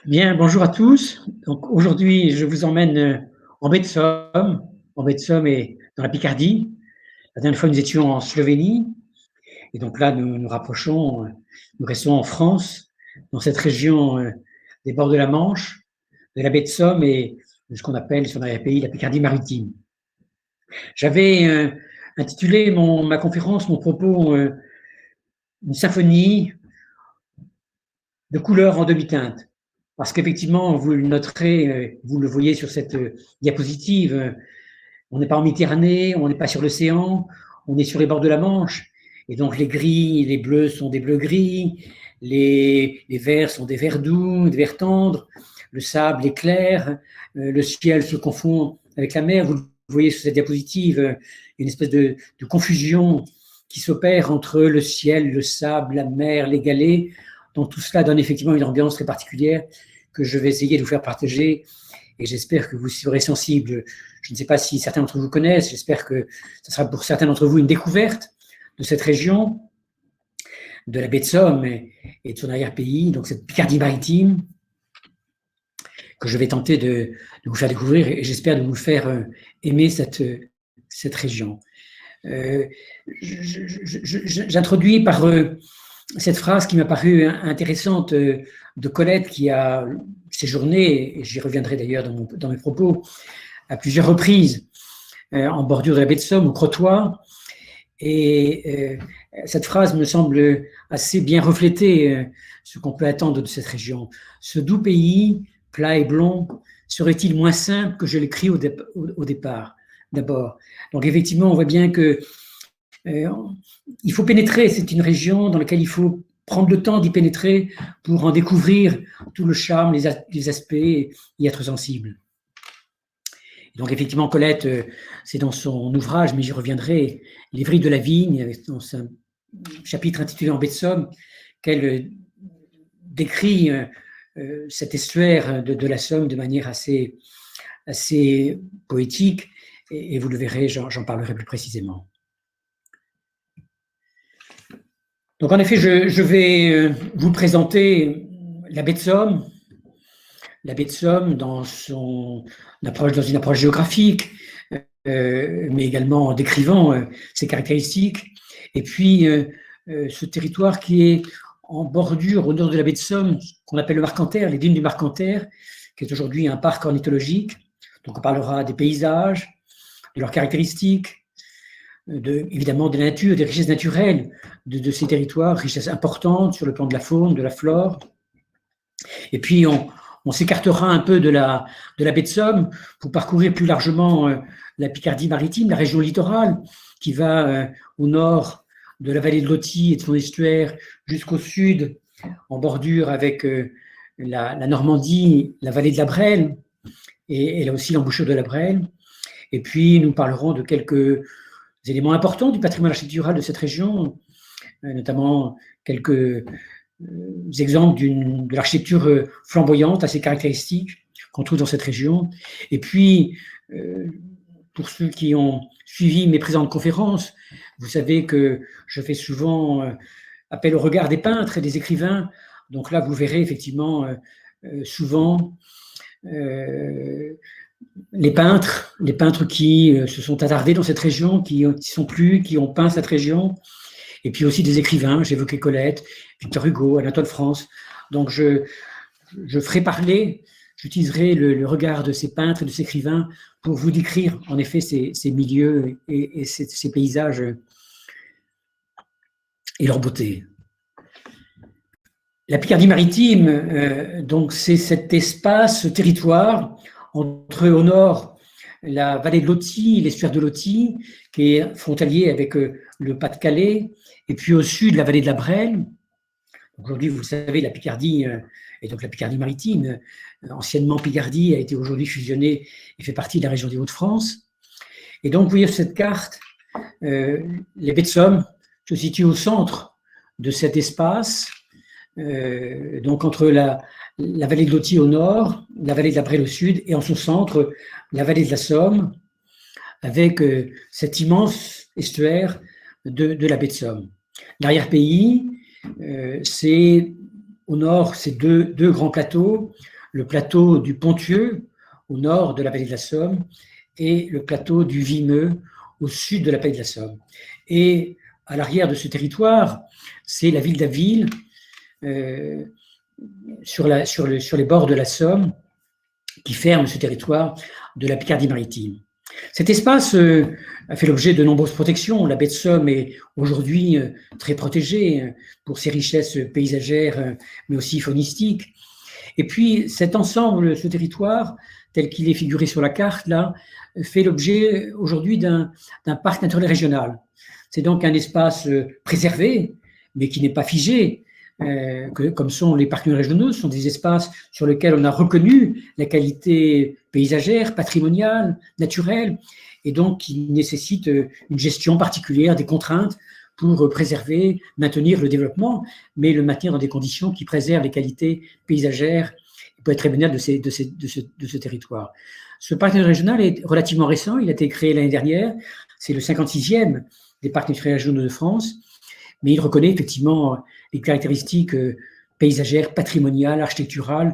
Bien, bonjour à tous. Donc aujourd'hui, je vous emmène en baie de Somme, et dans la Picardie. La dernière fois, nous étions en Slovénie, et donc là, nous nous rapprochons, nous restons en France, dans cette région des bords de la Manche, de la baie de Somme et de ce qu'on appelle sur l'arrière-pays la Picardie maritime. J'avais intitulé ma conférence, mon propos, une symphonie de couleurs en demi-teinte. Parce qu'effectivement, vous le noterez, vous le voyez sur cette diapositive, on n'est pas en Méditerranée, on n'est pas sur l'océan, on est sur les bords de la Manche. Et donc les gris, les bleus sont des bleus gris, les verts sont des verts doux, des verts tendres, le sable est clair, le ciel se confond avec la mer. Vous le voyez sur cette diapositive, une espèce de confusion qui s'opère entre le ciel, le sable, la mer, les galets. Donc tout cela donne effectivement une ambiance très particulière que je vais essayer de vous faire partager et j'espère que vous serez sensibles. Je ne sais pas si certains d'entre vous connaissent, j'espère que ce sera pour certains d'entre vous une découverte de cette région, de la baie de Somme et de son arrière-pays, donc cette Picardie maritime, que je vais tenter de vous faire découvrir et j'espère de vous faire aimer cette région. J'introduis par cette phrase qui m'a paru intéressante de Colette qui a séjourné, et j'y reviendrai d'ailleurs dans mes propos, à plusieurs reprises en bordure de la baie de Somme, au Crotoy. Et cette phrase me semble assez bien refléter ce qu'on peut attendre de cette région. Ce doux pays, plat et blond, serait-il moins simple que je l'écris au départ, d'abord? Donc effectivement, on voit bien que il faut pénétrer, c'est une région dans laquelle il faut prendre le temps d'y pénétrer pour en découvrir tout le charme, les aspects, y être sensible. Donc effectivement, Colette, c'est dans son ouvrage, mais j'y reviendrai, Les Vrilles de la Vigne, dans un chapitre intitulé En baie de Somme, qu'elle décrit cet estuaire de la Somme de manière assez poétique, et vous le verrez, j'en parlerai plus précisément. Donc en effet, je vais vous présenter la baie de Somme, dans une approche géographique, mais également en décrivant ses caractéristiques. Et puis, ce territoire qui est en bordure au nord de la baie de Somme, qu'on appelle le Marcanterre, les dunes du Marcanterre, qui est aujourd'hui un parc ornithologique. Donc on parlera des paysages, de leurs caractéristiques, évidemment de la nature, des richesses naturelles de ces territoires, richesses importantes sur le plan de la faune, de la flore. Et puis on s'écartera un peu de la baie de Somme pour parcourir plus largement la Picardie maritime, la région littorale, qui va au nord de la vallée de l'Authie et de son estuaire jusqu'au sud, en bordure avec la Normandie, la vallée de la Brelle, et là aussi l'embouchure de la Brelle. Et puis nous parlerons de quelques éléments importants du patrimoine architectural de cette région, notamment quelques exemples de l'architecture flamboyante, assez caractéristique, qu'on trouve dans cette région. Et puis, pour ceux qui ont suivi mes présentes conférences, vous savez que je fais souvent appel au regard des peintres et des écrivains. Donc là, vous verrez effectivement souvent les peintres qui se sont attardés dans cette région, qui ont peint cette région, et puis aussi des écrivains. J'évoquais Colette, Victor Hugo, Anatole France. Donc je ferai parler, j'utiliserai le regard de ces peintres et de ces écrivains pour vous décrire en effet ces milieux et ces paysages et leur beauté. La Picardie maritime, donc c'est cet espace, ce territoire entre au nord la vallée de l'Authie, l'estuaire de l'Authie, qui est frontalier avec le Pas-de-Calais, et puis au sud la vallée de la Brelle. Aujourd'hui, vous le savez, la Picardie, et donc la Picardie maritime, anciennement Picardie, a été aujourd'hui fusionnée et fait partie de la région des Hauts-de-France. Et donc, vous voyez sur cette carte, les baies de Somme se situent au centre de cet espace, donc entre la vallée de l'Authie au nord, la vallée de la Brelle au sud, et en son centre, la vallée de la Somme, avec cet immense estuaire de la baie de Somme. L'arrière-pays, c'est au nord, c'est deux grands plateaux. le plateau du Ponthieu, au nord de la vallée de la Somme, et le plateau du Vimeux, au sud de la vallée de la Somme. Et à l'arrière de ce territoire, c'est la ville d'Aville, sur les bords de la Somme, qui ferme ce territoire de la Picardie maritime. Cet espace a fait l'objet de nombreuses protections. La baie de Somme est aujourd'hui très protégée pour ses richesses paysagères, mais aussi faunistiques. Et puis cet ensemble, ce territoire, tel qu'il est figuré sur la carte, là, fait l'objet aujourd'hui d'un parc naturel régional. C'est donc un espace préservé, mais qui n'est pas figé, comme sont les parcs régionaux. Ce sont des espaces sur lesquels on a reconnu la qualité paysagère, patrimoniale, naturelle, et donc qui nécessitent une gestion particulière, des contraintes pour préserver, maintenir le développement, mais le maintenir dans des conditions qui préservent les qualités paysagères et patrimoniales de ce territoire. Ce parc régional est relativement récent, il a été créé l'année dernière, c'est le 56e des parcs naturels régionaux de France, mais il reconnaît effectivement les caractéristiques paysagères, patrimoniales, architecturales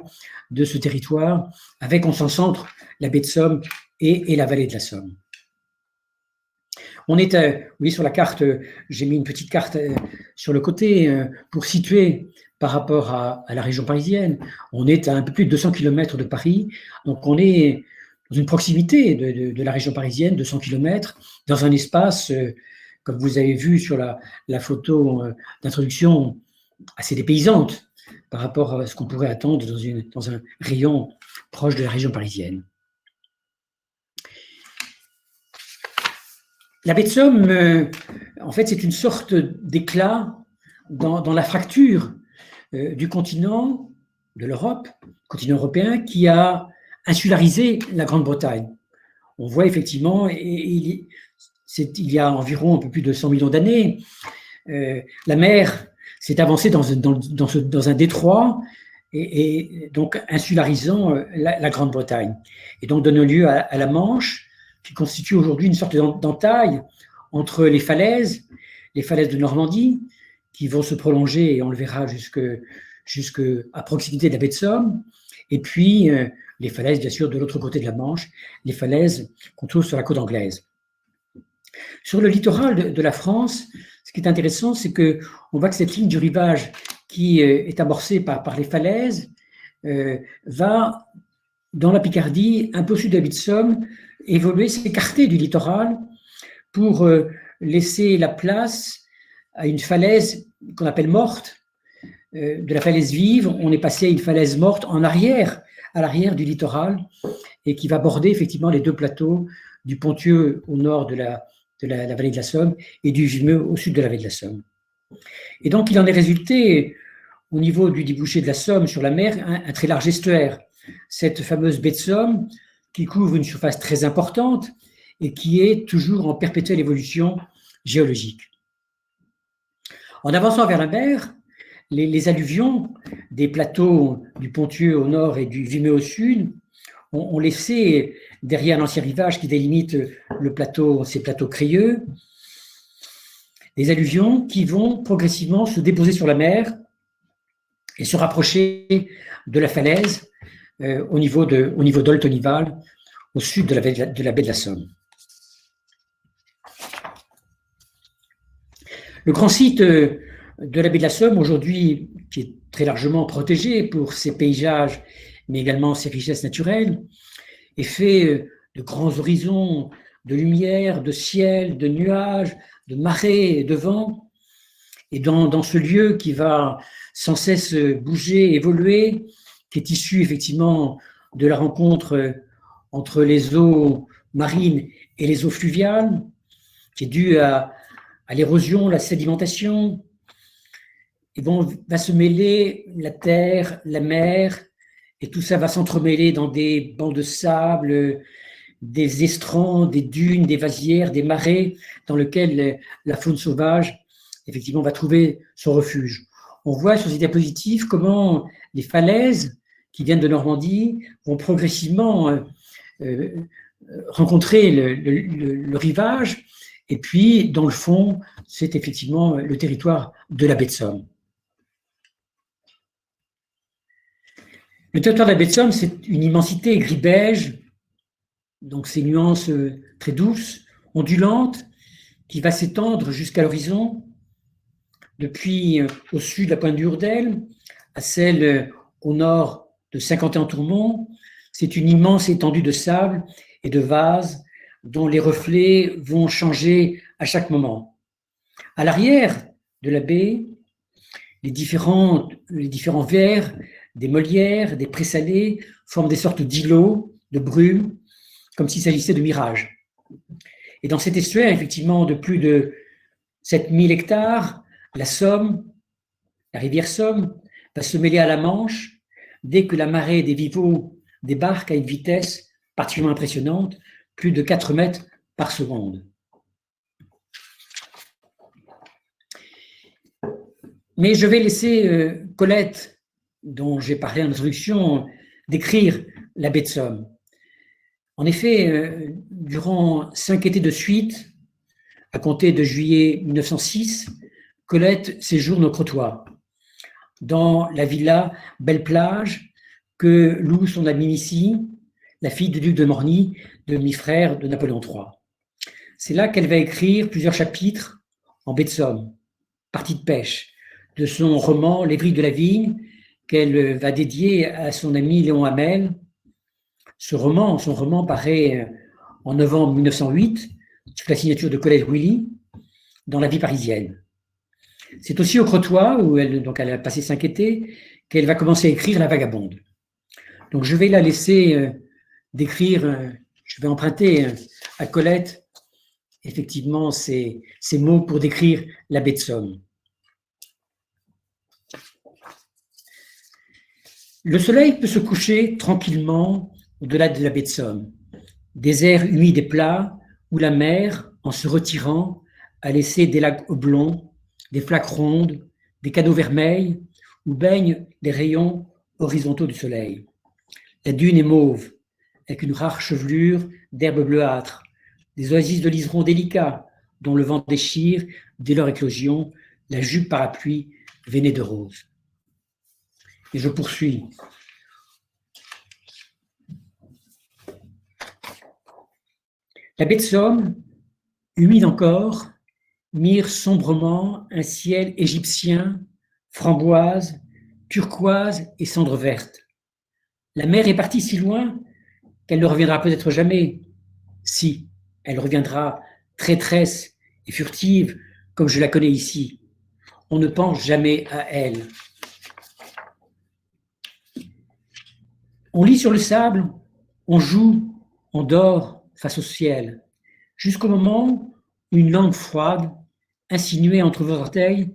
de ce territoire, avec en son centre la baie de Somme et la vallée de la Somme. On est, vous voyez sur la carte, j'ai mis une petite carte sur le côté pour situer par rapport à la région parisienne. On est à un peu plus de 200 km de Paris, donc on est dans une proximité de la région parisienne, 200 km, dans un espace, comme vous avez vu sur la photo d'introduction, assez dépaysante par rapport à ce qu'on pourrait attendre dans un rayon proche de la région parisienne. La baie de Somme, en fait, c'est une sorte d'éclat dans la fracture du continent, de l'Europe, continent européen, qui a insularisé la Grande-Bretagne. On voit effectivement, il y a environ un peu plus de 100 millions d'années, la mer s'est avancée dans un détroit et donc insularisant la Grande-Bretagne. Et donc donne lieu à la Manche, qui constitue aujourd'hui une sorte d'entaille entre les falaises de Normandie, qui vont se prolonger, et on le verra jusqu'à proximité de la baie de Somme, et puis les falaises, bien sûr, de l'autre côté de la Manche, les falaises qu'on trouve sur la côte anglaise. Sur le littoral de la France, ce qui est intéressant, c'est qu'on voit que cette ligne du rivage qui est amorcée par les falaises va, dans la Picardie, un peu au sud de la baie de Somme, évoluer, s'écarter du littoral pour laisser la place à une falaise qu'on appelle morte. De la falaise vive, on est passé à une falaise morte à l'arrière du littoral, et qui va border effectivement les deux plateaux du Ponthieu au nord de la vallée de la Somme et du Vimeux au sud de la vallée de la Somme. Et donc, il en est résulté, au niveau du débouché de la Somme sur la mer, un très large estuaire. Cette fameuse baie de Somme, qui couvre une surface très importante et qui est toujours en perpétuelle évolution géologique. En avançant vers la mer, les alluvions des plateaux du Ponthieu au nord et du Vimeux au sud ont laissé derrière l'ancien rivage qui délimite ces plateaux crayeux, des alluvions qui vont progressivement se déposer sur la mer et se rapprocher de la falaise au niveau d'Oltenival, au sud de la baie de la Somme. Le grand site de la baie de la Somme, aujourd'hui, qui est très largement protégé pour ses paysages, mais également ses richesses naturelles, est fait de grands horizons de lumière, de ciel, de nuages, de marées, de vent. Et dans ce lieu qui va sans cesse bouger, évoluer, qui est issu effectivement de la rencontre entre les eaux marines et les eaux fluviales, qui est due à l'érosion, la sédimentation, et va se mêler la terre, la mer, et tout ça va s'entremêler dans des bancs de sable, des estrans, des dunes, des vasières, des marais, dans lesquels la faune sauvage, effectivement, va trouver son refuge. On voit sur ces diapositives comment les falaises qui viennent de Normandie vont progressivement rencontrer le rivage, et puis, dans le fond, c'est effectivement le territoire de la baie de Somme. Le territoire de la baie de Somme, c'est une immensité gris-beige, donc ces nuances très douces, ondulantes, qui va s'étendre jusqu'à l'horizon, depuis au sud de la pointe du Hourdel, à celle au nord de Saint-Quentin-en-Tourmont. C'est une immense étendue de sable et de vases dont les reflets vont changer à chaque moment. À l'arrière de la baie, les différents vers, des molières, des présalés, forment des sortes d'îlots de brume, comme s'il s'agissait de mirages. Et dans cet estuaire, effectivement, de plus de 7000 hectares, la Somme, la rivière Somme, va se mêler à la Manche dès que la marée des Vivaud débarque à une vitesse particulièrement impressionnante, plus de 4 mètres par seconde. Mais je vais laisser Colette, dont j'ai parlé en introduction, décrire la baie de Somme. En effet, durant 5 étés de suite, à compter de juillet 1906, Colette séjourne au Crotoy, dans la villa Belle Plage que loue son amie Missy, la fille du duc de Morny, demi-frère de Napoléon III. C'est là qu'elle va écrire plusieurs chapitres en baie de Somme, partie de pêche, de son roman Les Vrilles de la Vigne, qu'elle va dédier à son ami Léon Hamel. Son roman paraît en novembre 1908, sous la signature de Colette Willy, dans la vie parisienne. C'est aussi au Crotoy, où elle a passé 5 étés, qu'elle va commencer à écrire La Vagabonde. Donc je vais la laisser décrire, je vais emprunter à Colette, effectivement, ces mots pour décrire la baie de Somme. Le soleil peut se coucher tranquillement au-delà de la baie de Somme, désert humide et plat, où la mer, en se retirant, a laissé des lacs oblongs, des flaques rondes, des canaux vermeils, où baignent les rayons horizontaux du soleil. La dune est mauve, avec une rare chevelure d'herbes bleuâtres, des oasis de liserons délicats, dont le vent déchire, dès leur éclosion, la jupe parapluie veinée de rose. Et je poursuis. La baie de Somme, humide encore, mire sombrement un ciel égyptien, framboise, turquoise et cendre verte. La mer est partie si loin qu'elle ne reviendra peut-être jamais. Si, elle reviendra traîtresse et furtive comme je la connais ici. On ne pense jamais à elle. On lit sur le sable, on joue, on dort face au ciel, jusqu'au moment où une langue froide, insinuée entre vos orteils,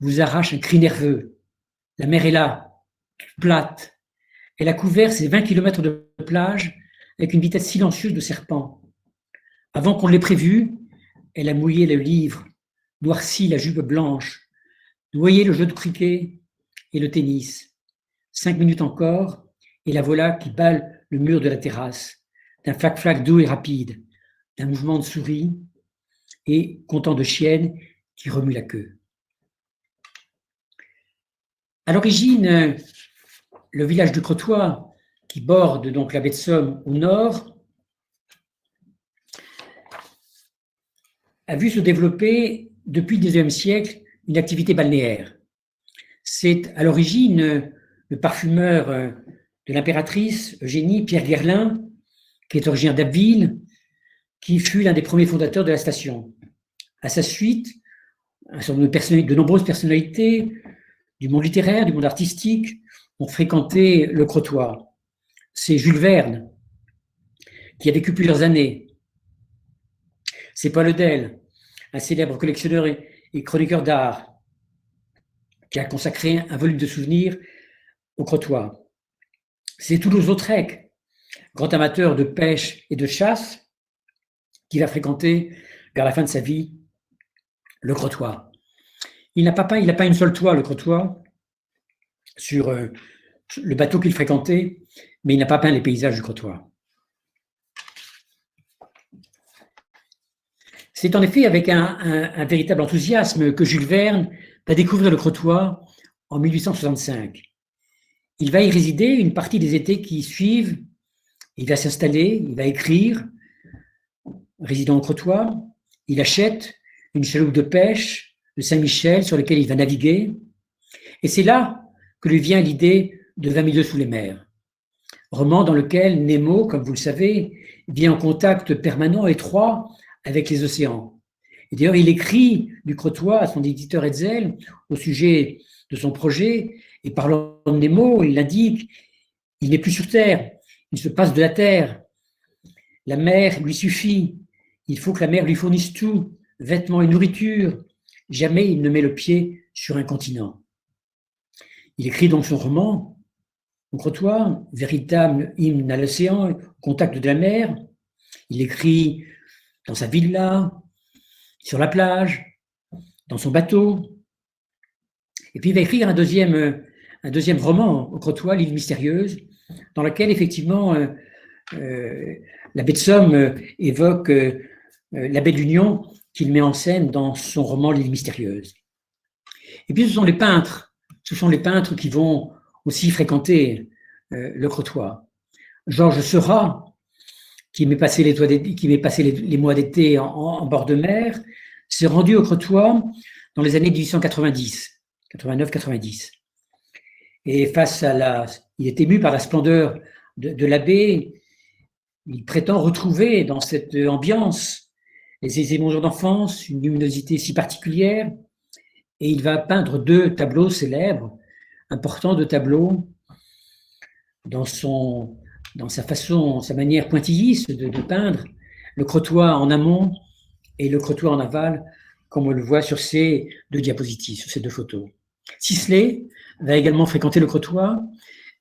vous arrache un cri nerveux. La mer est là, plate. Elle a couvert ses 20 kilomètres de plage avec une vitesse silencieuse de serpent. Avant qu'on l'ait prévu, elle a mouillé le livre, noirci la jupe blanche, noyé le jeu de cricket et le tennis. 5 minutes encore, et la voilà qui balle le mur de la terrasse, d'un flac-flac doux et rapide, d'un mouvement de souris et content de chienne qui remue la queue. À l'origine, le village de Crotoy, qui borde donc la baie de Somme au nord, a vu se développer depuis le XIXe siècle une activité balnéaire. C'est à l'origine le parfumeur de l'impératrice Eugénie, Pierre Guerlain, qui est originaire d'Abbeville, qui fut l'un des premiers fondateurs de la station. À sa suite, de nombreuses personnalités du monde littéraire, du monde artistique, ont fréquenté le Crotoy. C'est Jules Verne, qui a vécu plusieurs années. C'est Paul Eudel, un célèbre collectionneur et chroniqueur d'art, qui a consacré un volume de souvenirs au Crotoy. C'est Toulouse-Lautrec, grand amateur de pêche et de chasse, qui va fréquenter vers la fin de sa vie le Crotoy. Il n'a pas une seule toile, le Crotoy, sur le bateau qu'il fréquentait, mais il n'a pas peint les paysages du Crotoy. C'est en effet avec un véritable enthousiasme que Jules Verne va découvrir le Crotoy en 1865. Il va y résider une partie des étés qui suivent. Il va s'installer, il va écrire, résidant au Crotoy. Il achète une chaloupe de pêche, le Saint-Michel, sur lequel il va naviguer. Et c'est là que lui vient l'idée de 20 milieux sous les mers, roman dans lequel Nemo, comme vous le savez, vient en contact permanent, étroit avec les océans. Et d'ailleurs, il écrit du Crotoy à son éditeur Hetzel au sujet de son projet, et parlant de Nemo, il indique « Il n'est plus sur Terre, il se passe de la Terre. La mer lui suffit, il faut que la mer lui fournisse tout, vêtements et nourriture. Jamais il ne met le pied sur un continent. » Il écrit donc son roman, au Crotoy, véritable hymne à l'océan, au contact de la mer. Il écrit dans sa villa, sur la plage, dans son bateau. Et puis il va écrire un deuxième roman au Crotoy, L'île mystérieuse, dans lequel effectivement la baie de Somme évoque la baie de l'Union qu'il met en scène dans son roman L'île mystérieuse. Et puis ce sont les peintres qui vont aussi fréquenter le Crotoy. Georges Seurat, qui m'est passé les mois d'été en bord de mer, s'est rendu au Crotoy dans les années 1890, 89-90. Et il est ému par la splendeur de la baie. Il prétend retrouver dans cette ambiance les émotions d'enfance, une luminosité si particulière, et il va peindre 2 tableaux célèbres, importants, 2 tableaux, dans sa manière pointilliste de peindre, le Crotoy en amont et le Crotoy en aval, comme on le voit sur ces 2 diapositives, sur ces 2 photos. Sisley va également fréquenter le Crotoy,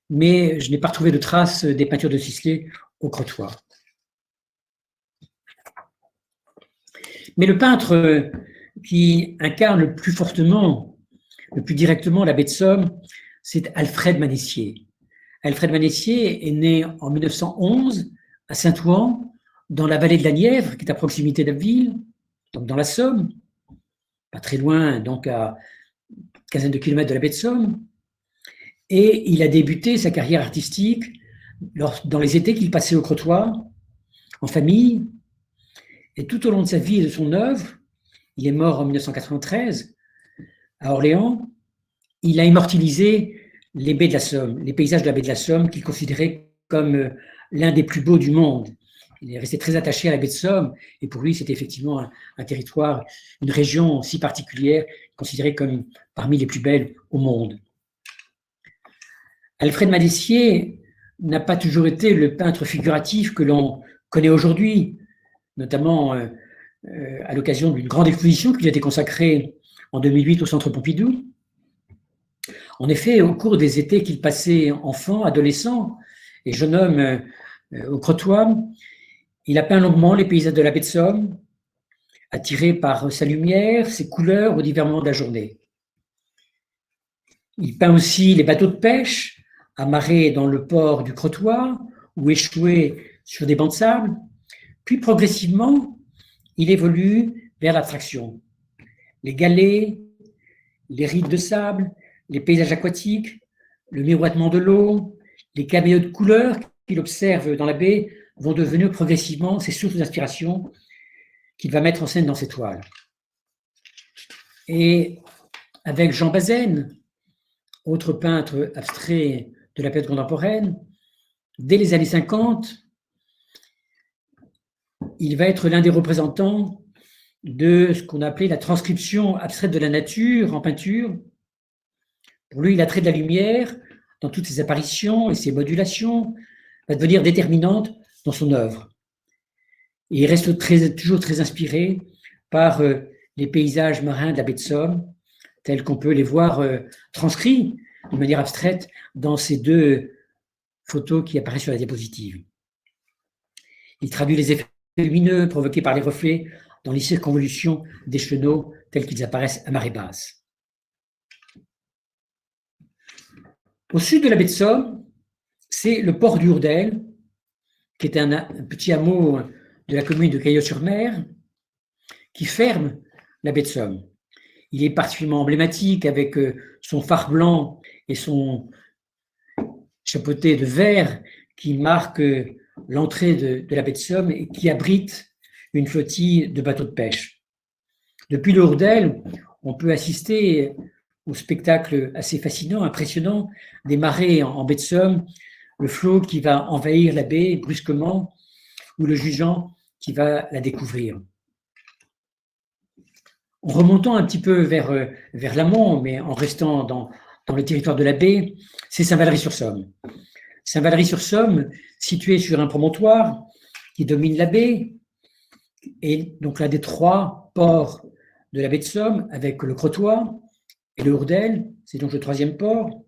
mais je n'ai pas retrouvé de traces des peintures de Sisley au Crotoy. Mais le peintre qui incarne le plus fortement, le plus directement la baie de Somme, c'est Alfred Manessier. Alfred Manessier est né en 1911 à Saint-Ouen, dans la vallée de la Nièvre, qui est à proximité d'Abbeville, donc dans la Somme, pas très loin, donc à une quinzaine de kilomètres de la baie de Somme. Et il a débuté sa carrière artistique dans les étés qu'il passait au Crotoy, en famille. Et tout au long de sa vie et de son œuvre, il est mort en 1993 à Orléans, il a immortalisé les baies de la Somme, les paysages de la baie de la Somme qu'il considérait comme l'un des plus beaux du monde. Il est resté très attaché à la baie de Somme et pour lui, c'était effectivement un territoire, une région si particulière, considérée comme parmi les plus belles au monde. Alfred Manessier n'a pas toujours été le peintre figuratif que l'on connaît aujourd'hui, notamment à l'occasion d'une grande exposition qui lui a été consacrée en 2008 au Centre Pompidou. En effet, au cours des étés qu'il passait enfant, adolescent et jeune homme au Crotoy, il a peint longuement les paysages de la baie de Somme, attiré par sa lumière, ses couleurs aux divers moments de la journée. Il peint aussi les bateaux de pêche, amarrés dans le port du Crotoy ou échoués sur des bancs de sable. Puis progressivement, il évolue vers l'abstraction. Les galets, les rides de sable, les paysages aquatiques, le miroitement de l'eau, les caméos de couleurs qu'il observe dans la baie vont devenir progressivement ses sources d'inspiration qu'il va mettre en scène dans ses toiles. Et avec Jean Bazaine, autre peintre abstrait de la période contemporaine, dès les années 50, il va être l'un des représentants de ce qu'on appelait la transcription abstraite de la nature en peinture. Pour lui, l'attrait de la lumière, dans toutes ses apparitions et ses modulations, va devenir déterminante dans son œuvre. Et il reste toujours très inspiré par les paysages marins de la baie de Somme, tels qu'on peut les voir transcrits de manière abstraite dans ces 2 photos qui apparaissent sur la diapositive. Il traduit les effets lumineux provoqués par les reflets dans les circonvolutions des chenaux tels qu'ils apparaissent à marée basse. Au sud de la baie de Somme, c'est le port du Hourdel, qui est un petit hameau de la commune de Caillaux-sur-Mer, qui ferme la baie de Somme. Il est particulièrement emblématique avec son phare blanc et son chapeauté de verre qui marque l'entrée de la baie de Somme et qui abrite une flottille de bateaux de pêche. Depuis le Hourdel, on peut assister au spectacle assez fascinant, impressionnant, des marées en baie de Somme, le flot qui va envahir la baie brusquement, ou le jugeant qui va la découvrir. En remontant un petit peu vers l'amont, mais en restant dans le territoire de la baie, c'est Saint-Valery-sur-Somme. Saint-Valery-sur-Somme, situé sur un promontoire qui domine la baie, et donc l'un des trois ports de la baie de Somme, avec le Crotoy et le Hourdel, c'est donc le troisième port.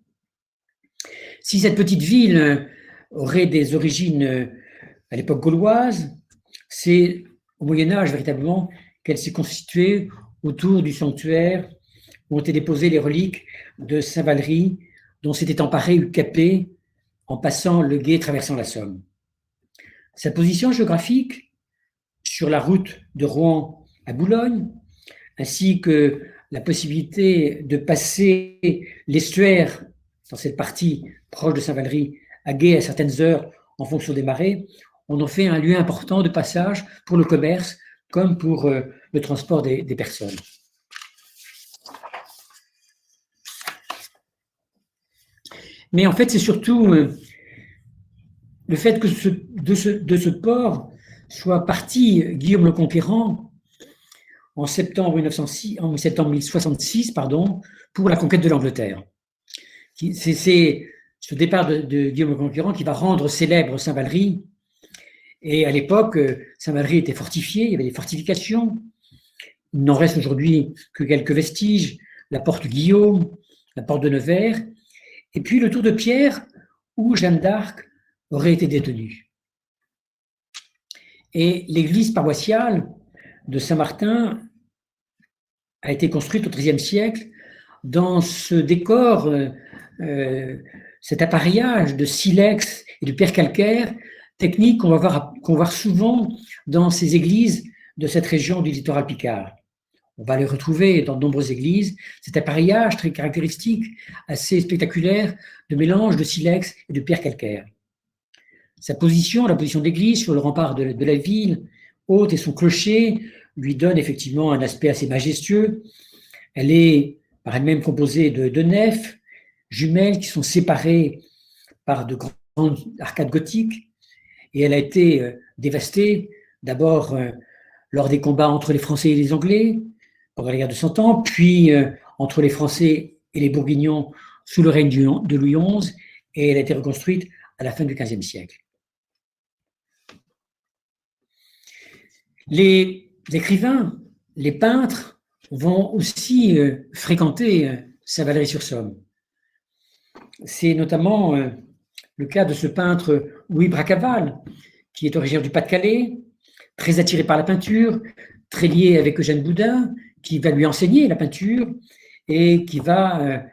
Si cette petite ville aurait des origines à l'époque gauloise, c'est au Moyen-Âge véritablement qu'elle s'est constituée autour du sanctuaire où ont été déposées les reliques de Saint-Valery, dont s'était emparé Hugues Capet en passant le gué traversant la Somme. Sa position géographique sur la route de Rouen à Boulogne, ainsi que la possibilité de passer l'estuaire dans cette partie proche de Saint-Valery à gué à certaines heures en fonction des marées, on en fait un lieu important de passage pour le commerce comme pour le transport des personnes. Mais en fait, c'est surtout le fait que de ce port soit parti Guillaume le Conquérant en septembre 1066 pour la conquête de l'Angleterre. C'est ce départ de Guillaume le Conquérant qui va rendre célèbre Saint-Valery. Et à l'époque, Saint-Valery était fortifié, il y avait des fortifications. Il n'en reste aujourd'hui que quelques vestiges, la porte Guillaume, la porte de Nevers, et puis le Tour de Pierre, où Jeanne d'Arc aurait été détenue. Et l'église paroissiale de Saint-Martin a été construite au XIIIe siècle dans ce décor, cet appareillage de silex et de pierre calcaire, technique qu'on va voir souvent dans ces églises de cette région du littoral picard. On va les retrouver dans de nombreuses églises, cet appareillage très caractéristique, assez spectaculaire, de mélange de silex et de pierre calcaire. Sa position, la position de l'église sur le rempart de la ville, haute, et son clocher lui donne effectivement un aspect assez majestueux. Elle est par elle-même composée de nefs jumelles qui sont séparées par de grandes arcades gothiques, et elle a été dévastée d'abord lors des combats entre les Français et les Anglais pendant la guerre de Cent Ans, puis entre les Français et les Bourguignons sous le règne de Louis XI, et elle a été reconstruite à la fin du XVe siècle. Les écrivains, les peintres vont aussi fréquenter Saint-Valery-sur-Somme. C'est notamment le cas de ce peintre Louis Bracaval, qui est originaire du Pas-de-Calais, très attiré par la peinture, très lié avec Eugène Boudin, qui va lui enseigner la peinture et qui va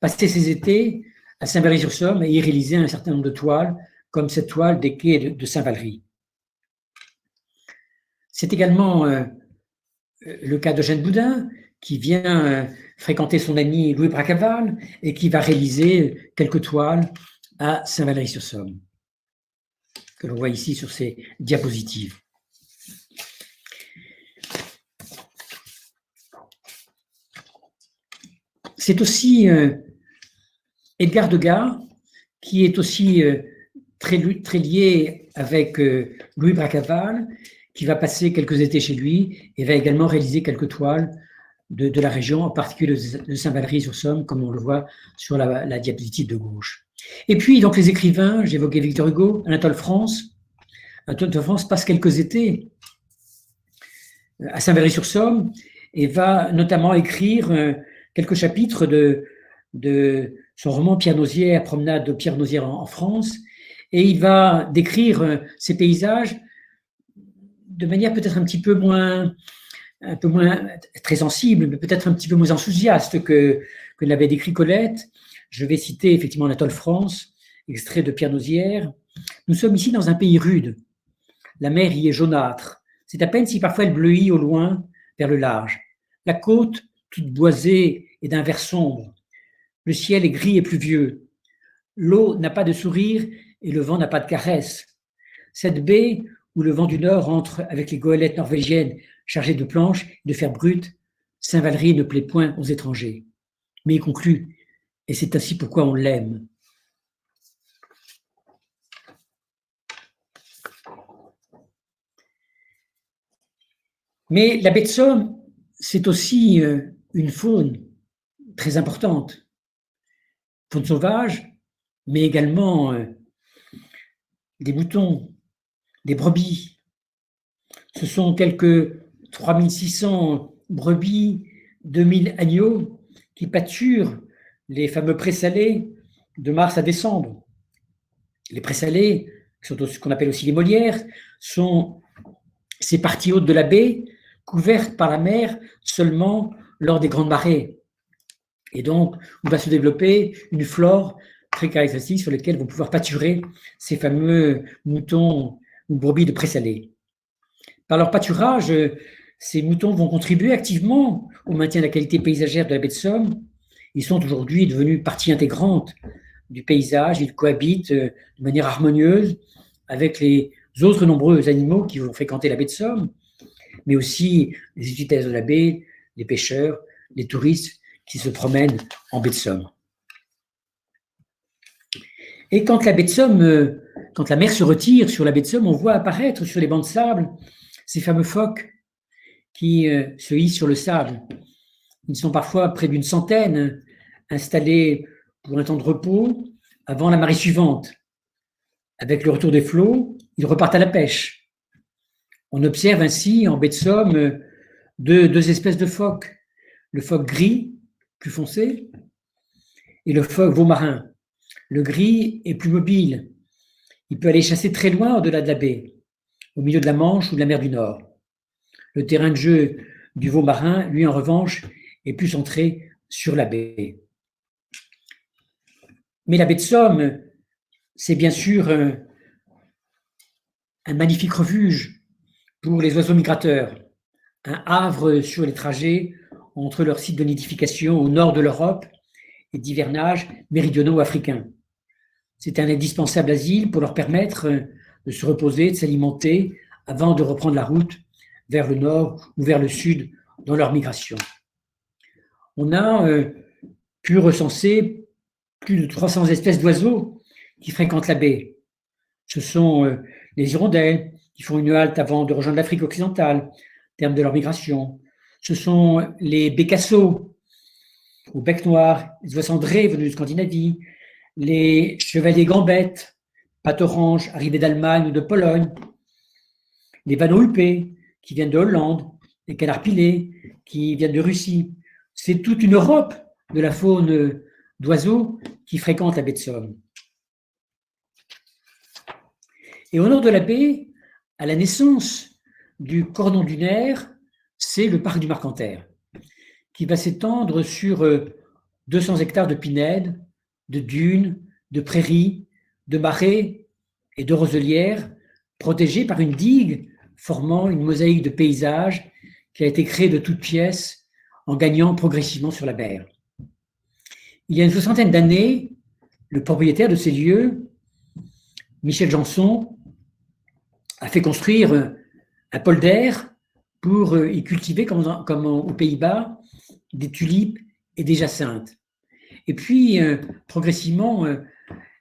passer ses étés à Saint-Valery-sur-Somme et y réaliser un certain nombre de toiles, comme cette toile des quais de Saint-Valery. C'est également le cas d'Eugène Boudin, qui vient fréquenter son ami Louis Bracaval et qui va réaliser quelques toiles à Saint-Valery-sur-Somme, que l'on voit ici sur ces diapositives. C'est aussi Edgar Degas, qui est aussi très lié avec Louis Bracaval, qui va passer quelques étés chez lui et va également réaliser quelques toiles de la région, en particulier de Saint-Valery-sur-Somme, comme on le voit sur la diapositive de gauche. Et puis, donc, les écrivains, j'évoquais Victor Hugo, Anatole France. Anatole France passe quelques étés à Saint-Valery-sur-Somme et va notamment écrire quelques chapitres de son roman Pierre Nauzière, Promenade de Pierre Nauzière en France, et il va décrire ces paysages de manière peut-être un peu moins très sensible, mais peut-être un petit peu moins enthousiaste que l'avait décrit Colette. Je vais citer effectivement Anatole France, extrait de Pierre Nauzière. Nous sommes ici dans un pays rude. La mer y est jaunâtre. C'est à peine si parfois elle bleuit au loin vers le large. La côte, toute boisée, est d'un vert sombre. Le ciel est gris et pluvieux. L'eau n'a pas de sourire et le vent n'a pas de caresse. Cette baie où le vent du Nord entre avec les goélettes norvégiennes chargées de planches et de fer brut, Saint-Valery ne plaît point aux étrangers. Mais il conclut, et c'est ainsi pourquoi on l'aime. Mais la baie de Somme, c'est aussi une faune très importante. Faune sauvage, mais également des moutons, des brebis. Ce sont quelques 3600 brebis, 2000 agneaux qui pâturent les fameux présalés de mars à décembre. Les présalés, qui sont ce qu'on appelle aussi les molières, sont ces parties hautes de la baie couvertes par la mer seulement lors des grandes marées. Et donc, on va se développer une flore très caractéristique sur laquelle vont pouvoir pâturer ces fameux moutons ou brebis de présalés. Par leur pâturage, ces moutons vont contribuer activement au maintien de la qualité paysagère de la baie de Somme. Ils sont aujourd'hui devenus partie intégrante du paysage. Ils cohabitent de manière harmonieuse avec les autres nombreux animaux qui vont fréquenter la baie de Somme, mais aussi les utilisateurs de la baie, les pêcheurs, les touristes qui se promènent en baie de Somme. Et quand la baie de Somme, quand la mer se retire sur la baie de Somme, on voit apparaître sur les bancs de sable ces fameux phoques qui se hissent sur le sable. Ils sont parfois près d'une centaine, installés pour un temps de repos avant la marée suivante. Avec le retour des flots, ils repartent à la pêche. On observe ainsi en baie de Somme deux espèces de phoques. Le phoque gris, plus foncé, et le phoque veau marin. Le gris est plus mobile. Il peut aller chasser très loin au-delà de la baie, au milieu de la Manche ou de la mer du Nord. Le terrain de jeu du veau marin, lui, en revanche, est plus centré sur la baie. Mais la baie de Somme, c'est bien sûr un magnifique refuge pour les oiseaux migrateurs, un havre sur les trajets entre leurs sites de nidification au nord de l'Europe et d'hivernage méridionaux africains. C'est un indispensable asile pour leur permettre de se reposer, de s'alimenter avant de reprendre la route vers le nord ou vers le sud dans leur migration. On a pu recenser plus de 300 espèces d'oiseaux qui fréquentent la baie. Ce sont les hirondelles qui font une halte avant de rejoindre l'Afrique occidentale, au terme de leur migration. Ce sont les bécassos au bec noir, les oies cendrées venus de Scandinavie, les chevaliers gambettes, pattes oranges arrivés d'Allemagne ou de Pologne, les vanneaux huppés qui viennent de Hollande, les canards pilés qui viennent de Russie. C'est toute une Europe de la faune d'oiseaux qui fréquente la baie de Somme. Et au nord de la baie, à la naissance du cordon dunaire, c'est le parc du Marcanterre, qui va s'étendre sur 200 hectares de pinèdes, de dunes, de prairies, de marais et de roselières, protégés par une digue formant une mosaïque de paysages qui a été créée de toutes pièces en gagnant progressivement sur la mer. Il y a une soixantaine d'années, le propriétaire de ces lieux, Michel Janson, a fait construire un polder pour y cultiver, comme aux Pays-Bas, des tulipes et des jacinthes. Et puis, progressivement,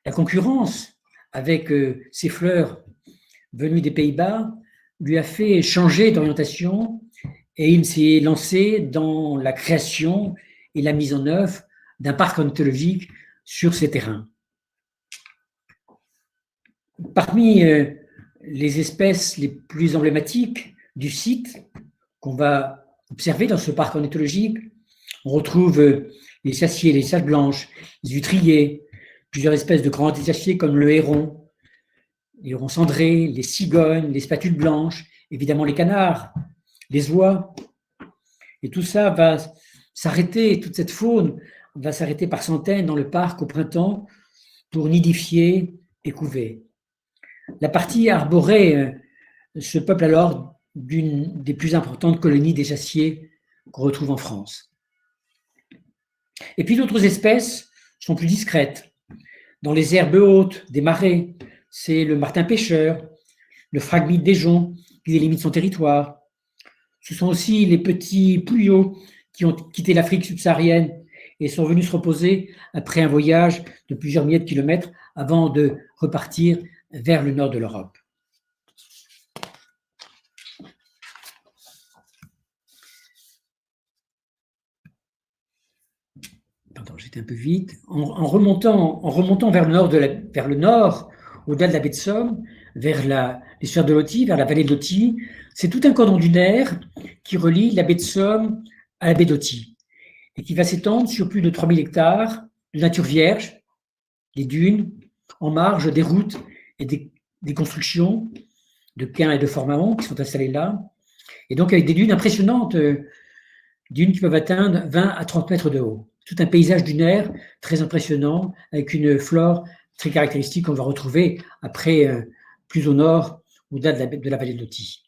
la concurrence avec ces fleurs venues des Pays-Bas lui a fait changer d'orientation et il s'est lancé dans la création et la mise en œuvre d'un parc ornithologique sur ces terrains. Parmi les espèces les plus emblématiques du site qu'on va observer dans ce parc ornithologique, on retrouve les saciers, les salles blanches, les huîtriers, plusieurs espèces de grands détachiers comme le héron, les hérons cendrés, les cigognes, les spatules blanches, évidemment les canards, les oies. Et tout ça va s'arrêter, toute cette faune va s'arrêter par centaines dans le parc au printemps pour nidifier et couver. La partie arborée se peuple alors d'une des plus importantes colonies des jaciers qu'on retrouve en France. Et puis d'autres espèces sont plus discrètes. Dans les herbes hautes des marais, c'est le martin pêcheur, le phragmite des joncs qui délimite son territoire. Ce sont aussi les petits pouillots qui ont quitté l'Afrique subsaharienne et sont venus se reposer après un voyage de plusieurs milliers de kilomètres avant de repartir vers le nord de l'Europe. Pardon, j'étais un peu vite. En remontant vers le nord, au-delà de la baie de Somme, vers l'estuaire de l'Authie, vers la vallée de l'Authie, c'est tout un cordon dunaire qui relie la baie de Somme à la baie d'Authie et qui va s'étendre sur plus de 3000 hectares de nature vierge, des dunes, en marge des routes et des constructions de quins et de formations qui sont installées là, et donc avec des dunes impressionnantes, dunes qui peuvent atteindre 20 à 30 mètres de haut. Tout un paysage dunaire très impressionnant, avec une flore très caractéristique qu'on va retrouver après, plus au nord, au-delà de la vallée de l'Authie.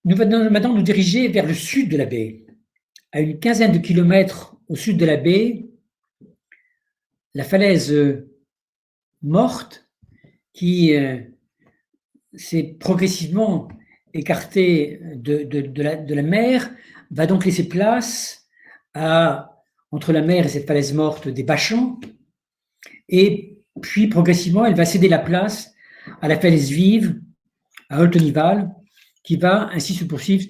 Nous allons maintenant nous diriger vers le sud de la baie. À une quinzaine de kilomètres au sud de la baie, la falaise morte qui s'est progressivement écartée de la mer va donc laisser place entre la mer et cette falaise morte, des bas-champs, et puis progressivement elle va céder la place à la falaise vive, à Oltenival, qui va ainsi se poursuivre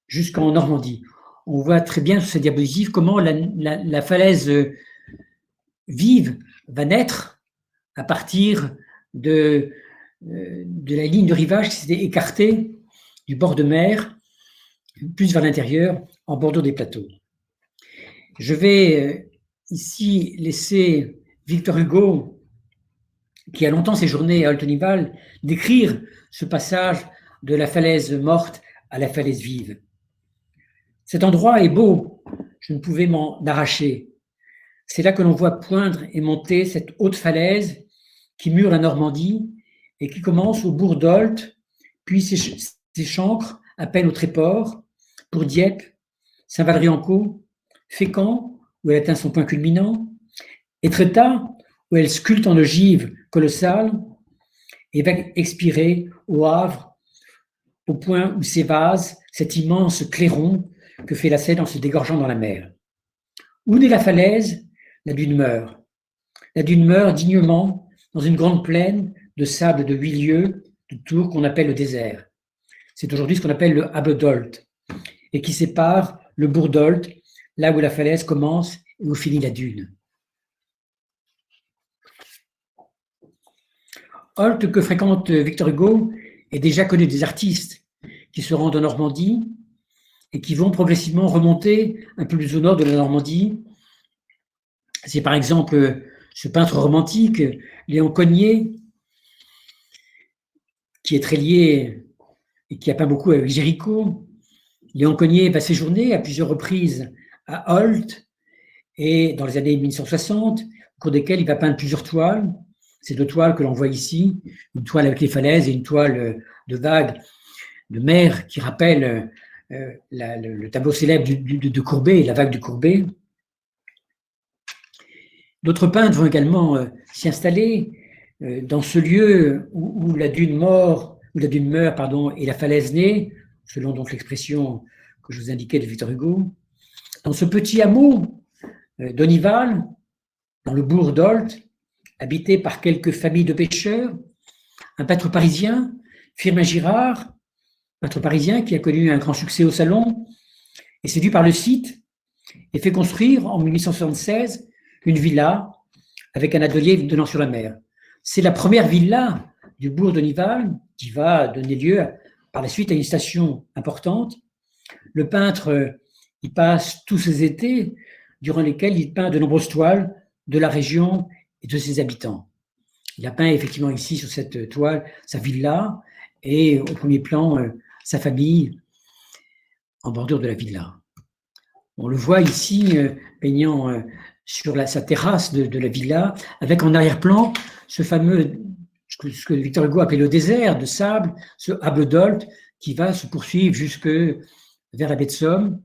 jusqu'en Normandie. On voit très bien sur cette diapositive comment la falaise vive va naître à partir de la ligne de rivage qui s'était écartée du bord de mer, plus vers l'intérieur, en bordure des plateaux. Je vais ici laisser Victor Hugo, qui a longtemps séjourné à Oltenival, décrire ce passage de la falaise morte à la falaise vive. Cet endroit est beau, je ne pouvais m'en arracher. C'est là que l'on voit poindre et monter cette haute falaise qui mure la Normandie et qui commence au bourg d'Olt, puis s'échancre à peine au Tréport, pour Dieppe, Saint-Valery-en-Caux, Fécamp, où elle atteint son point culminant, Étretat, où elle sculpte en ogive colossale, et va expirer au Havre, au point où s'évase cet immense clairon que fait la Seine en se dégorgeant dans la mer. Où naît la falaise, la dune meurt. La dune meurt dignement dans une grande plaine de sable de 8 lieues de tour qu'on appelle le désert. C'est aujourd'hui ce qu'on appelle le Hable d'Olt, et qui sépare le bourg d'Olt, là où la falaise commence et où finit la dune. Olt, que fréquente Victor Hugo, est déjà connu des artistes qui se rendent en Normandie et qui vont progressivement remonter un peu plus au nord de la Normandie. C'est par exemple ce peintre romantique, Léon Cogniet, qui est très lié et qui a peint beaucoup avec Géricault. Léon Cogniet va séjourner à plusieurs reprises à Olt et dans les années 1960, au cours desquelles il va peindre plusieurs toiles. Ces deux toiles que l'on voit ici, une toile avec les falaises et une toile de vagues de mer qui rappelle le tableau célèbre de Courbet, la vague du Courbet. D'autres peintres vont également s'y installer dans ce lieu où la dune meurt, et la falaise naît, selon donc l'expression que je vous indiquais de Victor Hugo. Dans ce petit hameau d'Onival, dans le bourg d'Olt, habité par quelques familles de pêcheurs, un peintre parisien, Firmin Girard, peintre parisien qui a connu un grand succès au salon, est séduit par le site et fait construire en 1876 une villa avec un atelier donnant sur la mer. C'est la première villa du bourg d'Onival qui va donner lieu par la suite à une station importante. Le peintre y passe tous ses étés, durant lesquels il peint de nombreuses toiles de la région et de ses habitants. Il a peint effectivement ici sur cette toile sa villa et au premier plan sa famille en bordure de la villa. On le voit ici peignant sur sa terrasse de la villa, avec en arrière-plan ce fameux, ce que Victor Hugo appelait le désert de sable, ce Hable d'Olt, qui va se poursuivre jusque vers la baie de Somme,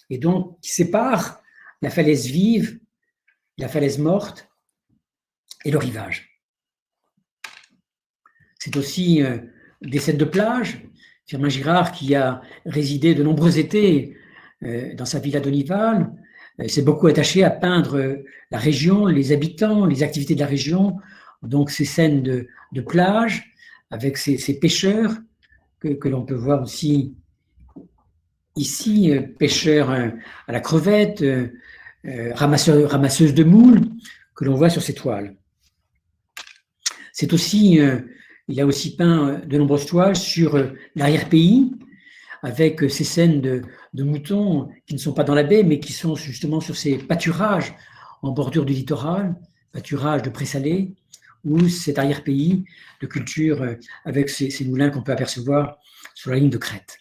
et donc qui sépare la falaise vive, la falaise morte et le rivage. C'est aussi des scènes de plage. Firmin Girard, qui a résidé de nombreux étés dans sa villa d'Onival, s'est beaucoup attaché à peindre la région, les habitants, les activités de la région, donc ces scènes de plage avec ces pêcheurs que l'on peut voir aussi ici, pêcheurs à la crevette, ramasseuse de moules, que l'on voit sur ces toiles. C'est aussi, il a aussi peint de nombreuses toiles sur l'arrière-pays, avec ces scènes de moutons qui ne sont pas dans la baie, mais qui sont justement sur ces pâturages en bordure du littoral, pâturages de présalé, ou cet arrière-pays de culture avec ces moulins qu'on peut apercevoir sur la ligne de crête.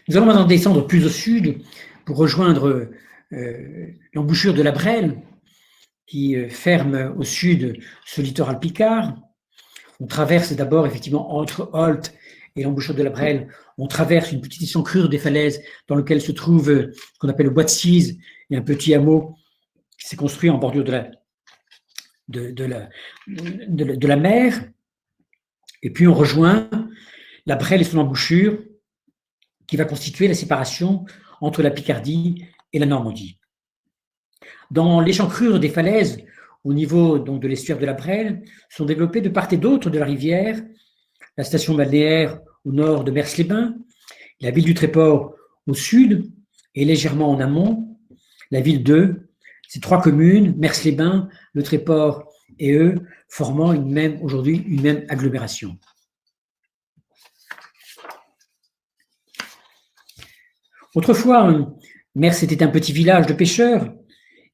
Nous allons maintenant descendre plus au sud pour rejoindre l'embouchure de la Brelle qui ferme au sud ce littoral picard. On traverse d'abord effectivement entre Holt et l'embouchure de la Brelle, on traverse une petite encrure des falaises dans lequel se trouve ce qu'on appelle le bois de Cise et un petit hameau qui s'est construit en bordure de la mer. Et puis on rejoint la Brelle et son embouchure qui va constituer la séparation entre la Picardie et la Normandie. Dans l'échancrure des falaises, au niveau donc, de l'estuaire de la Brelle, sont développées de part et d'autre de la rivière la station balnéaire au nord de Mers-les-Bains, la ville du Tréport au sud et légèrement en amont, la ville d'Eu. Ces trois communes, Mers-les-Bains, le Tréport et Eu, formant aujourd'hui une même agglomération. Autrefois, Mers était un petit village de pêcheurs,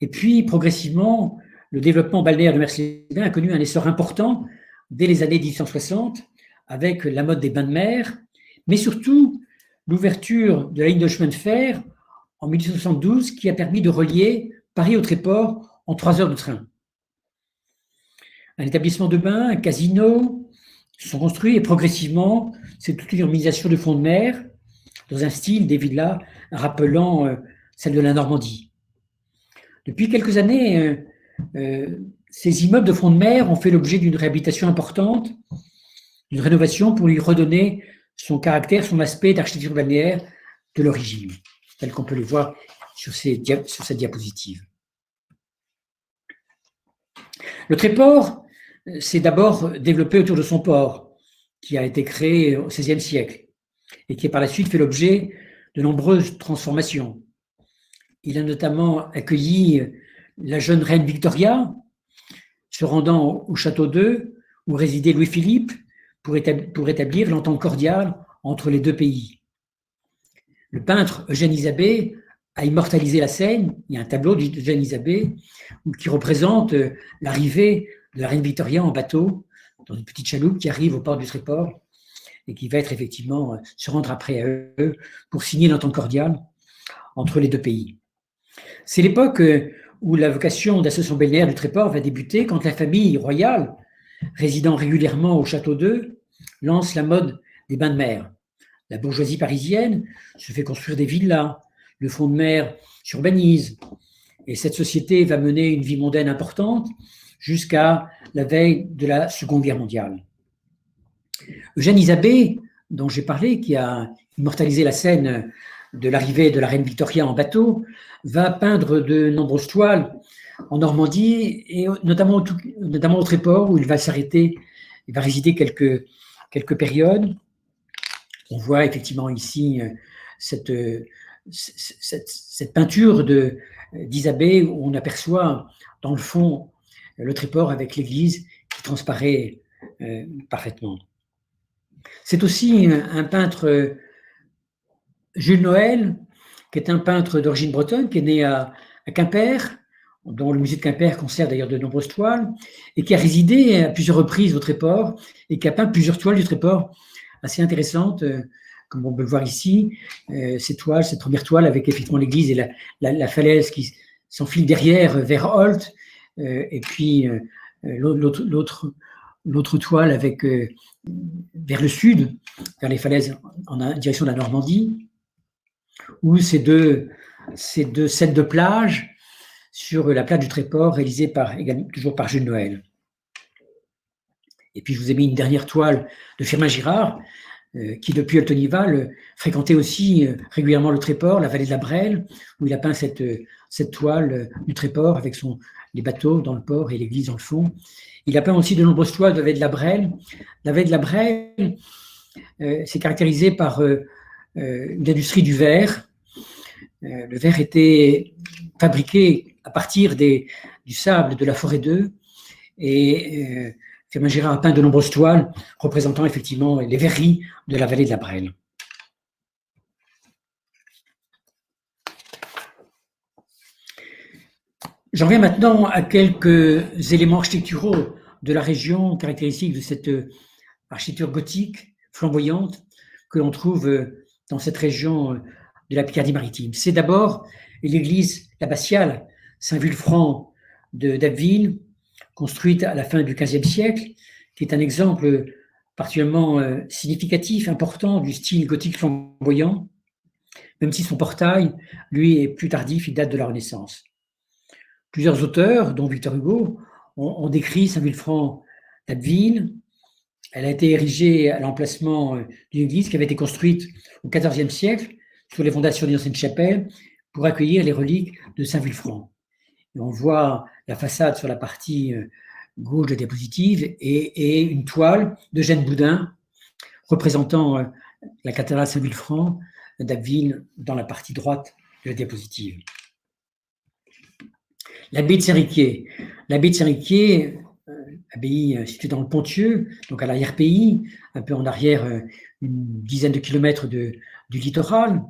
et puis progressivement, le développement balnéaire de Mers-les-Bains a connu un essor important dès les années 1860, avec la mode des bains de mer, mais surtout l'ouverture de la ligne de chemin de fer en 1872 qui a permis de relier Paris au Tréport en 3 heures de train. Un établissement de bains, un casino se sont construits et progressivement, c'est toute une urbanisation de fond de mer dans un style des villas rappelant celle de la Normandie. Depuis quelques années, ces immeubles de fond de mer ont fait l'objet d'une réhabilitation importante, d'une rénovation pour lui redonner son caractère, son aspect d'architecture balnéaire de l'origine, tel qu'on peut le voir sur cette diapositive. Le Tréport s'est d'abord développé autour de son port, qui a été créé au XVIe siècle et qui a par la suite fait l'objet de nombreuses transformations. Il a notamment accueilli la jeune reine Victoria, se rendant au château d'Eu, où résidait Louis-Philippe, pour établir l'entente cordiale entre les deux pays. Le peintre Eugène Isabey a immortalisé la scène. Il y a un tableau d'Eugène Isabey qui représente l'arrivée de la reine Victoria en bateau dans une petite chaloupe qui arrive au port du Tréport et qui va être effectivement se rendre après à eux pour signer l'entente cordiale entre les deux pays. C'est l'époque où la vocation d'association balnéaire du Tréport va débuter quand la famille royale, résidant régulièrement au château d'Eu, lance la mode des bains de mer. La bourgeoisie parisienne se fait construire des villas, le fond de mer s'urbanise, et cette société va mener une vie mondaine importante jusqu'à la veille de la Seconde Guerre mondiale. Eugène Isabey, dont j'ai parlé, qui a immortalisé la scène de l'arrivée de la reine Victoria en bateau, va peindre de nombreuses toiles en Normandie et notamment au Tréport où il va s'arrêter, il va résider quelques périodes. On voit effectivement ici cette peinture d'Isabey où on aperçoit dans le fond le Tréport avec l'église qui transparaît parfaitement. C'est aussi un peintre, Jules Noël, qui est un peintre d'origine bretonne, qui est né à Quimper, dont le musée de Quimper conserve d'ailleurs de nombreuses toiles, et qui a résidé à plusieurs reprises au Tréport, et qui a peint plusieurs toiles du Tréport assez intéressantes, comme on peut le voir ici, ces toiles, cette première toile avec effectivement l'église et la falaise qui s'enfile derrière vers Holt, et puis l'autre l'autre toile avec vers le sud, vers les falaises en direction de la Normandie, ou ces deux scènes de plage sur la plage du Tréport, réalisée toujours par Jules Noël. Et puis je vous ai mis une dernière toile de Firmin Girard, qui depuis Altonival fréquentait aussi régulièrement le Tréport, la vallée de la Brelle, où il a peint cette toile du Tréport avec les bateaux dans le port et l'église dans le fond. Il a peint aussi de nombreuses toiles de la vallée de la Brelle. La vallée de la Brelle s'est caractérisée par une industrie du verre. Le verre était fabriqué à partir du sable de la forêt d'Eu, et Firmin Girard a peint de nombreuses toiles représentant effectivement les verreries de la vallée de la Brelle. J'en viens maintenant à quelques éléments architecturaux de la région caractéristiques de cette architecture gothique flamboyante que l'on trouve dans cette région de la Picardie-Maritime. C'est d'abord l'église abbatiale Saint-Vulfranc d'Abbeville, construite à la fin du XVe siècle, qui est un exemple particulièrement significatif, important du style gothique flamboyant, même si son portail, lui, est plus tardif, il date de la Renaissance. Plusieurs auteurs, dont Victor Hugo, ont décrit Saint-Vulfranc d'Abbeville. Elle a été érigée à l'emplacement d'une église qui avait été construite au XIVe siècle sur les fondations d'une ancienne chapelle pour accueillir les reliques de Saint-Vulfranc. Et on voit la façade sur la partie gauche de la diapositive et une toile d'Eugène Boudin représentant la cathédrale Saint-Vulfranc d'Abbeville dans la partie droite de la diapositive. L'abbaye de Saint-Riquier. L'abbaye de Saint-Riquier, abbaye située dans le Ponthieu, donc à l'arrière-pays, un peu en arrière, une dizaine de kilomètres du littoral,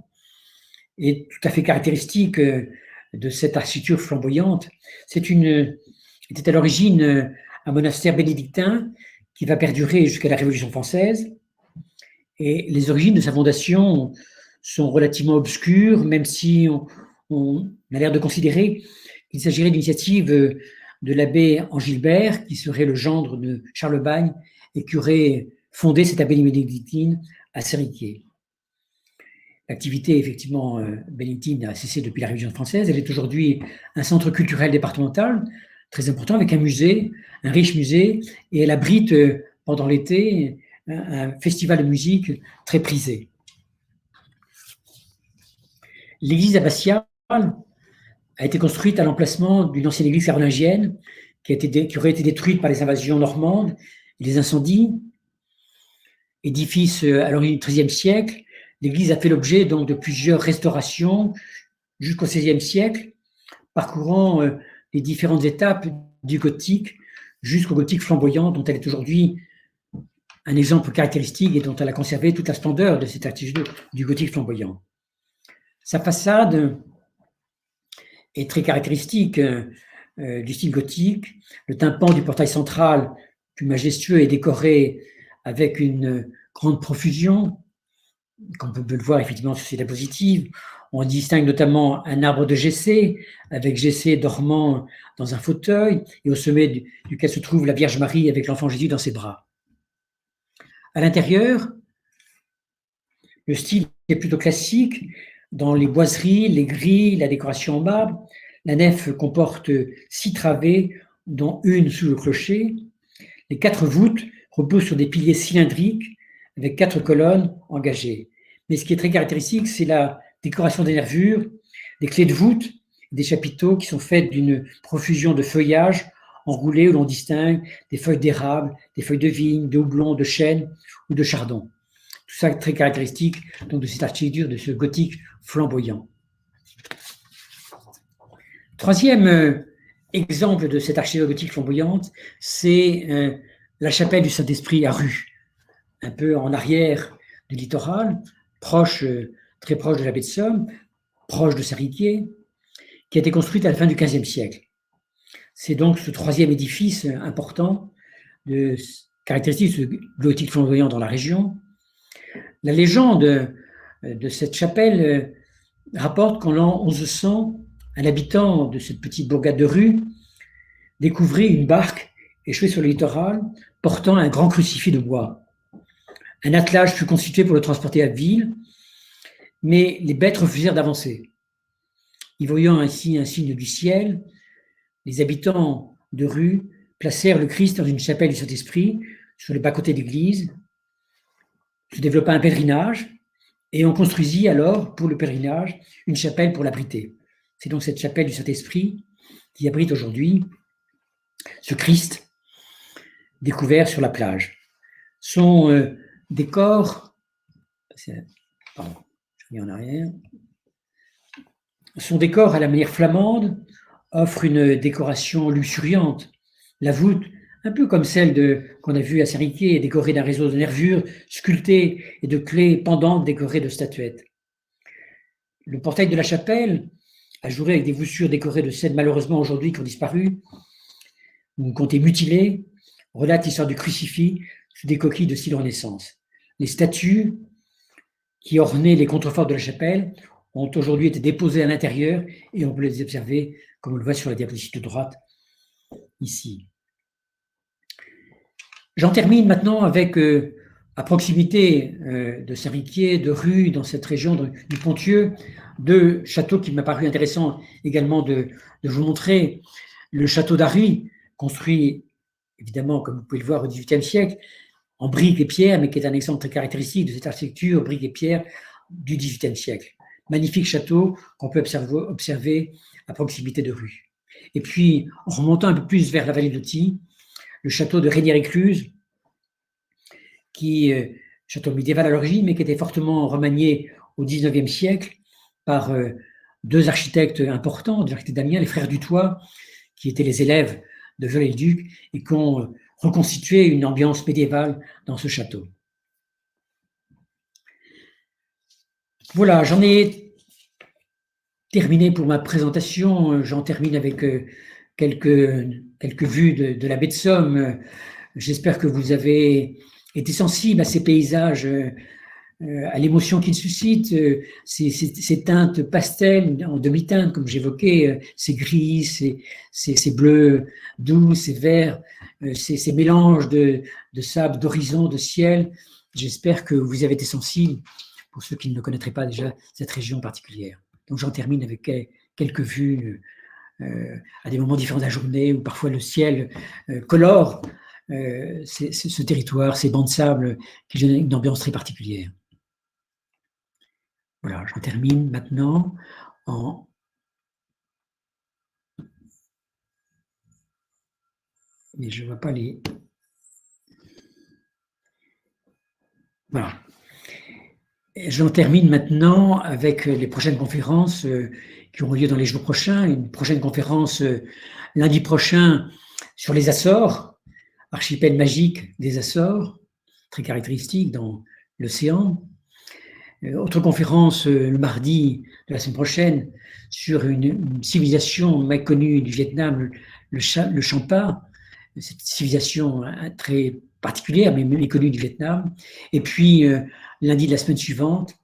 est tout à fait caractéristique de cette architecture flamboyante. Était à l'origine un monastère bénédictin qui va perdurer jusqu'à la Révolution française. Et les origines de sa fondation sont relativement obscures, même si on a l'air de considérer qu'il s'agirait d'initiative de l'abbé Angilbert, qui serait le gendre de Charlemagne et qui aurait fondé cette abbaye bénédictine à Saint-Riquier. L'activité, effectivement, bénédictine a cessé depuis la Révolution française. Elle est aujourd'hui un centre culturel départemental très important, avec un musée, un riche musée, et elle abrite pendant l'été un festival de musique très prisé. L'église abbatiale a été construite à l'emplacement d'une ancienne église carolingienne qui aurait été détruite par les invasions normandes et les incendies. Édifice à l'origine du XIIIe siècle, l'église a fait l'objet donc de plusieurs restaurations jusqu'au XVIe siècle, parcourant les différentes étapes du gothique jusqu'au gothique flamboyant, dont elle est aujourd'hui un exemple caractéristique et dont elle a conservé toute la splendeur de cette architecture du gothique flamboyant. Sa façade est très caractéristique du style gothique. Le tympan du portail central, plus majestueux, est décoré avec une grande profusion, comme on peut le voir effectivement sur ces diapositives. On distingue notamment un arbre de Jessé, avec Jessé dormant dans un fauteuil, et au sommet duquel se trouve la Vierge Marie avec l'enfant Jésus dans ses bras. À l'intérieur, le style est plutôt classique, dans les boiseries, les grilles, la décoration en marbre. La nef comporte 6 travées, dont une sous le clocher. Les 4 voûtes reposent sur des piliers cylindriques avec 4 colonnes engagées. Mais ce qui est très caractéristique, c'est la décoration des nervures, des clés de voûte, des chapiteaux qui sont faits d'une profusion de feuillages enroulés où l'on distingue des feuilles d'érable, des feuilles de vigne, de houblon, de chêne ou de chardon. Tout ça très caractéristique donc, de cette architecture, de ce gothique flamboyant. Troisième exemple de cette architecture gothique flamboyante, c'est la chapelle du Saint-Esprit à Rue, un peu en arrière du littoral, très proche de la baie de Somme, proche de Saint-Riquier, qui a été construite à la fin du XVe siècle. C'est donc ce troisième édifice important caractéristique de ce gothique flamboyant dans la région. La légende de cette chapelle rapporte qu'en l'an 1100, un habitant de cette petite bourgade de Rue découvrit une barque échoué sur le littoral, portant un grand crucifix de bois. Un attelage fut constitué pour le transporter à Ville, mais les bêtes refusèrent d'avancer. Y voyant ainsi un signe du ciel, les habitants de rue placèrent le Christ dans une chapelle du Saint-Esprit sur le bas-côté d'église. Se développa un pèlerinage et on construisit alors, pour le pèlerinage, une chapelle pour l'abriter. C'est donc cette chapelle du Saint-Esprit qui abrite aujourd'hui ce Christ découvert sur la plage. Son décor, pardon, je reviens en arrière. Son décor à la manière flamande offre une décoration luxuriante. La voûte, un peu comme celle qu'on a vue à Saint-Riquier, est décorée d'un réseau de nervures sculptées et de clés pendantes décorées de statuettes. Le portail de la chapelle, ajouré avec des voussures décorées de scènes malheureusement aujourd'hui qui ont disparu, ou qui ont été mutilées, relate l'histoire du crucifix sous des coquilles de style Renaissance. Les statues qui ornaient les contreforts de la chapelle ont aujourd'hui été déposées à l'intérieur et on peut les observer, comme on le voit sur la diapositive de droite, ici. J'en termine maintenant avec, à proximité de Saint-Riquier, de Rue, dans cette région du Ponthieu, deux châteaux qui m'a paru intéressant également de vous montrer. Le château d'Arry, construit évidemment, comme vous pouvez le voir, au XVIIIe siècle, en briques et pierres, mais qui est un exemple très caractéristique de cette architecture, briques et pierres du XVIIIe siècle. Magnifique château qu'on peut observer à proximité de Rue. Et puis, en remontant un peu plus vers la vallée d'Authie, le château de Régnières-Écluses, château médiéval à l'origine, mais qui était fortement remanié au XIXe siècle par deux architectes importants, deux architectes d'Amiens, les frères Dutoit, qui étaient les élèves de Viollet-le-Duc et qui ont reconstitué une ambiance médiévale dans ce château. Voilà, j'en ai terminé pour ma présentation. J'en termine avec quelques vues de la baie de Somme. J'espère que vous avez été sensible à ces paysages, à l'émotion qu'ils suscitent, ces teintes pastel en demi-teinte, comme j'évoquais, ces gris, ces bleus doux, ces verts, ces mélanges de sable, d'horizon, de ciel. J'espère que vous avez été sensible, pour ceux qui ne connaîtraient pas déjà cette région particulière. Donc j'en termine avec quelques vues à des moments différents de la journée, où parfois le ciel colore ce territoire, ces bancs de sable qui donnent une ambiance très particulière. Voilà, j'en termine maintenant en... Mais je ne vois pas les... Voilà. J'en termine maintenant avec les prochaines conférences qui auront lieu dans les jours prochains. Une prochaine conférence lundi prochain sur les Açores, archipel magique des Açores, très caractéristique dans l'océan. Autre conférence le mardi de la semaine prochaine sur une civilisation mal connue du Vietnam, le Champa, cette civilisation très particulière mais méconnue du Vietnam. Et puis lundi de la semaine suivante,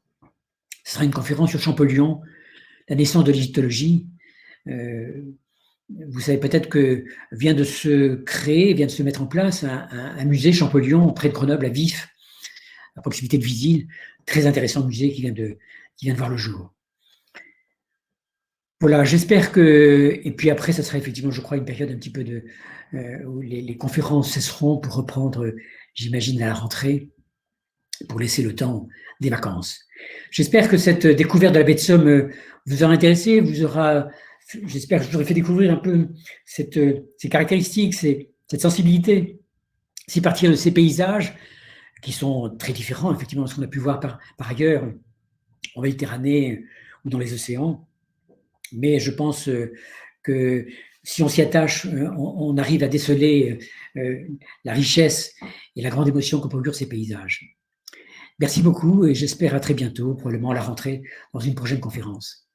ce sera une conférence sur Champollion, la naissance de l'égyptologie. Vous savez peut-être que vient de se mettre en place un musée Champollion près de Grenoble, à Vif, à proximité de Visil. Très intéressant musée qui vient de voir le jour. Voilà, j'espère que... Et puis après, ça sera effectivement, je crois, une période un petit peu où les conférences cesseront pour reprendre, j'imagine, à la rentrée, pour laisser le temps des vacances. J'espère que cette découverte de la baie de Somme vous aura intéressé, j'espère que je vous aurai fait découvrir un peu ces caractéristiques, cette sensibilité, si partir de ces paysages qui sont très différents, effectivement, de ce qu'on a pu voir par ailleurs en Méditerranée ou dans les océans. Mais je pense que si on s'y attache, on arrive à déceler la richesse et la grande émotion que procurent ces paysages. Merci beaucoup et j'espère à très bientôt, probablement à la rentrée, dans une prochaine conférence.